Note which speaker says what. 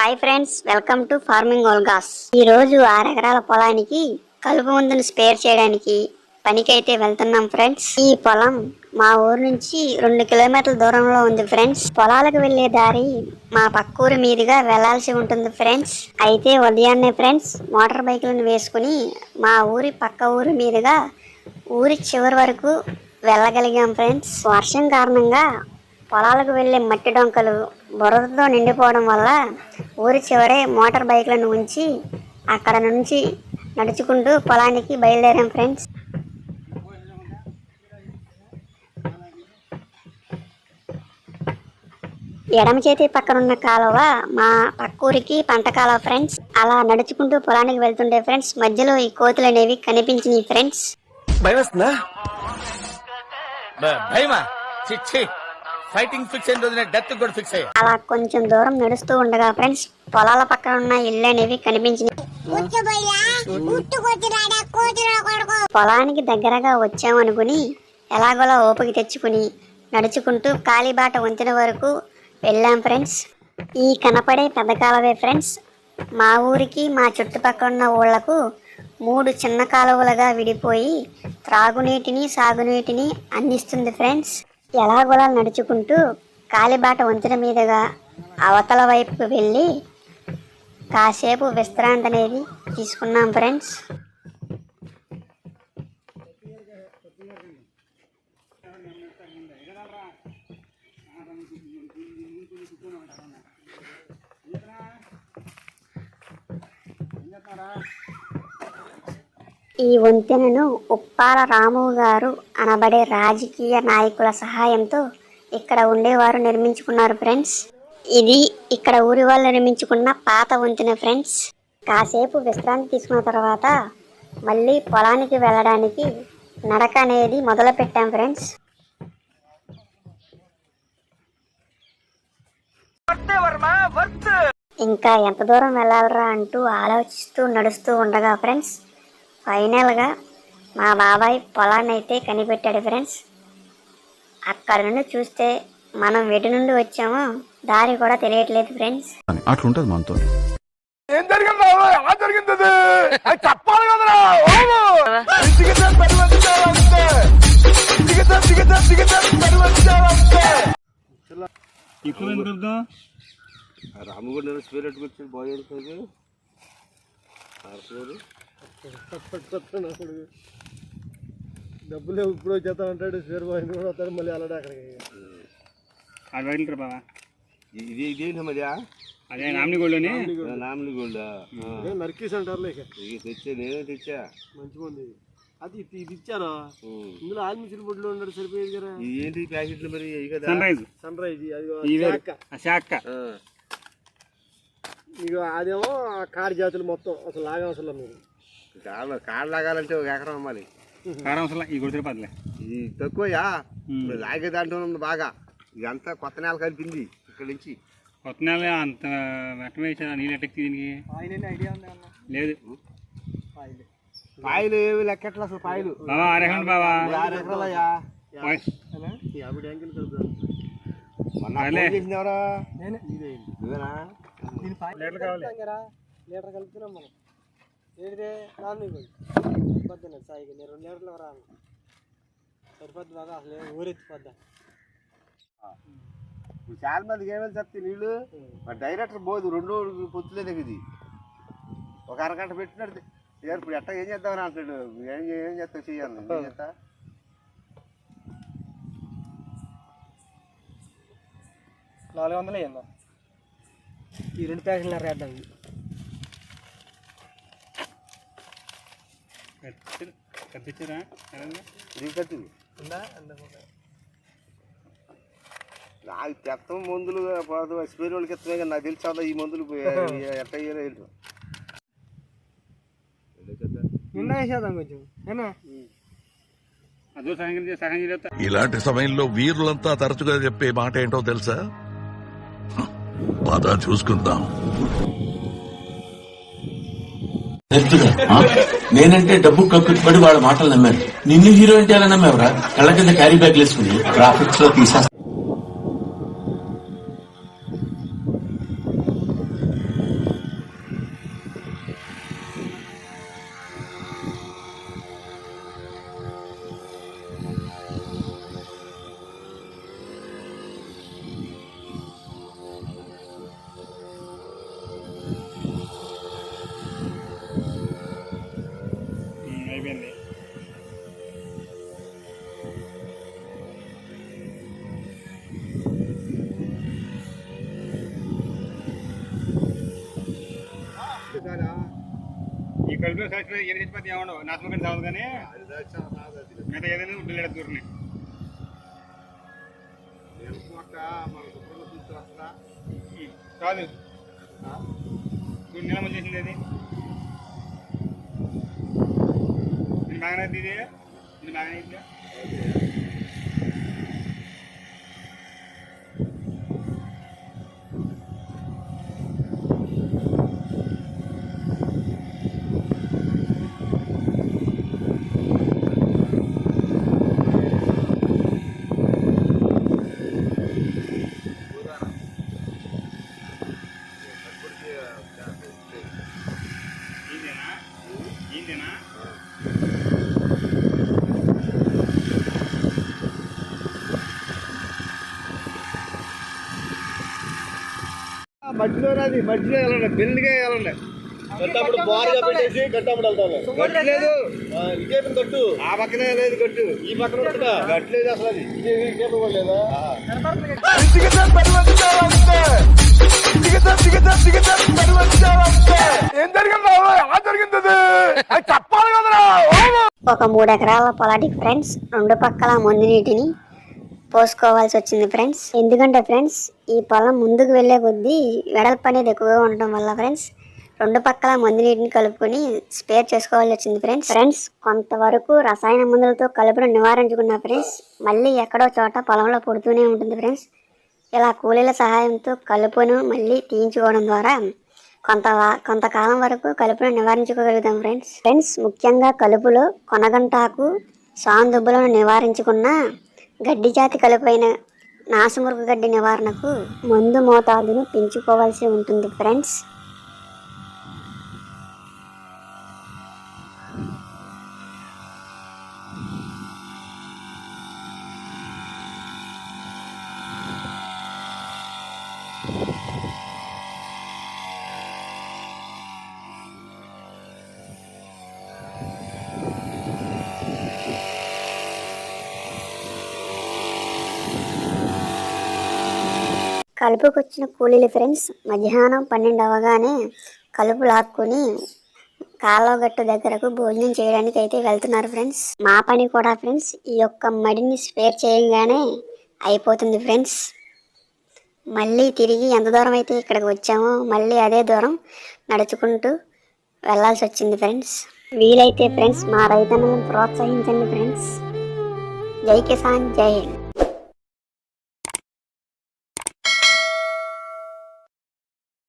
Speaker 1: Hi friends, welcome to farming Olga's. ఈ రోజు 6 ఎకరాల పొలానికి కలుపు మందును స్పేర్ చేయడానికి పనికైతే వెళ్తున్నాం ఫ్రెండ్స్. ఈ పొలం మా ఊరు నుంచి 2 కిలోమీటర్ల దూరంలో ఉంది ఫ్రెండ్స్. పొలాలకు వెళ్లే దారి మా పక్క ఊరి మీదుగా వెళ్లాల్సి ఉంటుంది ఫ్రెండ్స్. అయితే ఉదయాన్నే ఫ్రెండ్స్ మోటార్ బైకులను వేసుకుని మా ఊరి పక్క ఊరి మీదుగా ఊరి చివరి వరకు వెళ్ళగలిగాం ఫ్రెండ్స్. వర్షం కారణంగా పొలాలకు వెళ్లే మట్టి డొంకలు బురదతో నిండిపోవడం వల్ల ఊరి చివరే మోటార్ బైక్లను ఉంచి అక్కడ నుంచి నడుచుకుంటూ పొలానికి బయలుదేరాం ఫ్రెండ్స్. ఎడమ చేతి పక్కనున్న కాలువ మా పక్కూరికి పంట కాలువ ఫ్రెండ్స్. అలా నడుచుకుంటూ పొలానికి వెళ్తుంటే ఫ్రెండ్స్ మధ్యలో ఈ కోతులు అనేవి కనిపించినాయి ఫ్రెండ్స్.
Speaker 2: ఫైటింగ్ ఫిక్స్ అయిన రోజున డెత్ కూడా ఫిక్స్ అయ్యా.
Speaker 1: అలా కొంచెం దూరం నడుస్తూ ఉండగా ఫ్రెండ్స్ పొలాల పక్కన ఉన్న ఇల్లు అనేవి కనిపించినాయి. పొలానికి దగ్గరగా వచ్చామనుకుని ఎలాగోలా ఓపిక తెచ్చుకుని నడుచుకుంటూ కాలిబాట వంతెన వరకు వెళ్ళాం ఫ్రెండ్స్. ఈ కనపడే పెద్ద కాలువే ఫ్రెండ్స్ మా ఊరికి మా చుట్టుపక్కల ఉన్న ఊళ్లకు 3 చిన్న కాలువలుగా విడిపోయి త్రాగునీటిని సాగునీటిని అందిస్తుంది ఫ్రెండ్స్. ఎలాగోలా నడుచుకుంటూ కాలిబాట వంతెన మీదుగా అవతల వైపుకు వెళ్ళి కాసేపు విశ్రాంతి అనేది తీసుకున్నాం ఫ్రెండ్స్. ఈ వంతెనను ఉప్పాల రాము గారు అనబడే రాజకీయ నాయకుల సహాయంతో ఇక్కడ ఉండేవారు నిర్మించుకున్నారు ఫ్రెండ్స్. ఇది ఇక్కడ ఊరి వాళ్ళు నిర్మించుకున్న పాత వంతెన ఫ్రెండ్స్. కాసేపు విశ్రాంతి తీసుకున్న తర్వాత మళ్ళీ పొలానికి వెళ్ళడానికి నడక అనేది మొదలు పెట్టాం ఫ్రెండ్స్. ఇంకా ఎంత దూరం వెళ్ళాలరా అంటూ ఆలోచిస్తూ నడుస్తూ ఉండగా ఫ్రెండ్స్ ఫైనల్గా మా బాబాయ్ పొలాన్ని అయితే కనిపెట్టాడు ఫ్రెండ్స్. అక్కడ నుండి చూస్తే మనం ఎటు నుండి వచ్చామో దారి కూడా తెలియట్లేదు ఫ్రెండ్స్.
Speaker 3: అట్లుంటది మనతో.
Speaker 4: రాముగూడ స్పీరెట్ వచ్చి బాగుంటుంది. డబ్బులు ఇప్పుడు వచ్చేస్తా ఉంటాడు స్పేర్ బాయ్ కూడా వస్తాడు మళ్ళీ అలాడే అక్కడికి బాబా. ఇది ఇదేంటి మరి అదే నామిని గోల్డ్ నామిని గోల్డ్ నర్కీస్ అంటారు. తెచ్చా నేనే తెచ్చా మంచిగా ఉంది. అది ఇది ఇచ్చారు ఇందులో ఆల్మిషన్ బొడ్లు ఉన్నాడు సరిపోయేది కదా. ఏంటి ప్యాకెట్లు మరి సన్ రైజ్ ఇక అదేమో కార్ జాతులు మొత్తం అసలు లాగా అవసరం మీరు కార్ లాగాలంటే 1 ఎకరం అమ్మాలి. ఇది తక్కువయా లాగే దాంట్లో ఉంది బాగా. ఇదంతా కొత్త నేల కలిపింది ఇక్కడ నుంచి.
Speaker 5: కొత్త నేల అంత నీళ్ళు ఎట్టెక్కి దీనికి లేదు.
Speaker 4: పాయలు ఏవి లెక్కట్లా అసలు పాయలు
Speaker 5: 6 ఎకరాలు బాబా.
Speaker 4: 6 ఎకరాలయ్యా. 50 ట్యాంకులు కలుపుతాను. చేసింది ఎవరా నువ్వేనా? లీటర్ కలుపుతున్నాం మనం. ఏంటిదే నామినీ పొద్దున్న సాయికి నేను 2 లీటర్లు రాను సరిపోద్ది బాగా. అసలు ఊరెత్తిపోద్దా. ఇప్పుడు చాలా మందికి ఏమైనా చెప్తే నీళ్ళు డైరెక్టర్ పోదు 2 పొత్తులేదు. ఇది ఒక అరగంట పెట్టినట్టు ఇప్పుడు ఎట్లా ఏం చేద్దామని అంటాడు. ఏం చేస్తా చెయ్యాలి ఏం చేస్తా. $400 ఈ 2 ప్యాకెట్లు వేద్దాం. నాకు చెత్తం మందులు స్పేర్ వాళ్ళకి ఎత్తమే కానీ నాకు తెలిసి ఈ మందులు ఎట్ట అయ్యారో ఏంటో.
Speaker 3: ఇలాంటి సమయంలో వీరులంతా తరచుగా చెప్పే మాట ఏంటో తెలుసా? పద చూసుకుందాం.
Speaker 6: నేనంటే డబ్బు కక్కుపడి వాళ్ళ మాటలు నమ్మాను. నిన్ను హీరో అంటే ఎలా నమ్మావురా? కళ్ళ కింద క్యారీ బ్యాగ్ వేసుకుని గ్రాఫిక్స్ లో తీసా.
Speaker 5: కడుపులో చచ్చిపోయి ఏది చచ్చిపోతే ఏమన్నావు నాశనం కానీ సాగు కానీ మిగతా ఏదైనా బిల్లు ఎడుతున్నాయి కాదు నెల ముందు చేసింది అది ఇది బాగానే ఇది ఇది బాగానే ఇద్దా ఏంటేనా
Speaker 4: మధ్యలో రాది మధ్యలో వెళ్ళండి బెల్లిగా వెళ్ళండి గట్టప్పుడు బారుగా పెట్టేసి గట్టప్పుడు వెళ్తాం గట్టలేదు ఇదే గట్టు ఆ పక్కనే లేదు గట్టు ఈ పక్కన ఉంటుందా గట్లేదు అసలు అది ఇదే లేదా
Speaker 1: ఒక 3 ఎకరాల పొలాటికి ఫ్రెండ్స్ 2 పక్కల ముందు నీటిని పోసుకోవాల్సి వచ్చింది ఫ్రెండ్స్. ఎందుకంటే ఫ్రెండ్స్ ఈ పొలం ముందుకు వెళ్లే కొద్దీ వెడల్పు అనేది ఎక్కువగా ఉండటం వల్ల ఫ్రెండ్స్ 2 పక్కల మందు నీటిని కలుపుకొని స్పేర్ చేసుకోవాల్సి వచ్చింది ఫ్రెండ్స్. కొంతవరకు రసాయన మందులతో కలుపును నివారించుకున్న ఫ్రెండ్స్ మళ్ళీ ఎక్కడో చోట పొలంలో పుడుతూనే ఉంటుంది ఫ్రెండ్స్. ఇలా కూలీల సహాయంతో కలుపును మళ్ళీ తీయించుకోవడం ద్వారా కొంతకాలం వరకు కలుపును నివారించుకోగలుగుతాం ఫ్రెండ్స్. ముఖ్యంగా కలుపులో కొనగంటాకు సాందుబ్బులను నివారించుకున్న గడ్డి జాతి కలుపైన నాసుమురుగు గడ్డి నివారణకు మందు మోతాదును పెంచుకోవాల్సి ఉంటుంది ఫ్రెండ్స్. కలుపుకొచ్చిన కూలీలు ఫ్రెండ్స్ మధ్యాహ్నం 12 అవగానే కలుపు లాక్కుని కాలువగట్టు దగ్గరకు భోజనం చేయడానికి అయితే వెళ్తున్నారు ఫ్రెండ్స్. మా పని కూడా ఫ్రెండ్స్ ఈ యొక్క మడిని స్పేర్ చేయగానే అయిపోతుంది ఫ్రెండ్స్. మళ్ళీ తిరిగి ఎంత దూరం అయితే ఇక్కడికి వచ్చామో మళ్ళీ అదే దూరం నడుచుకుంటూ వెళ్ళాల్సి వచ్చింది ఫ్రెండ్స్. వీలైతే ఫ్రెండ్స్ మా రైతన్నలను ప్రోత్సహించండి ఫ్రెండ్స్. జై కిసాన్ జై హింద్.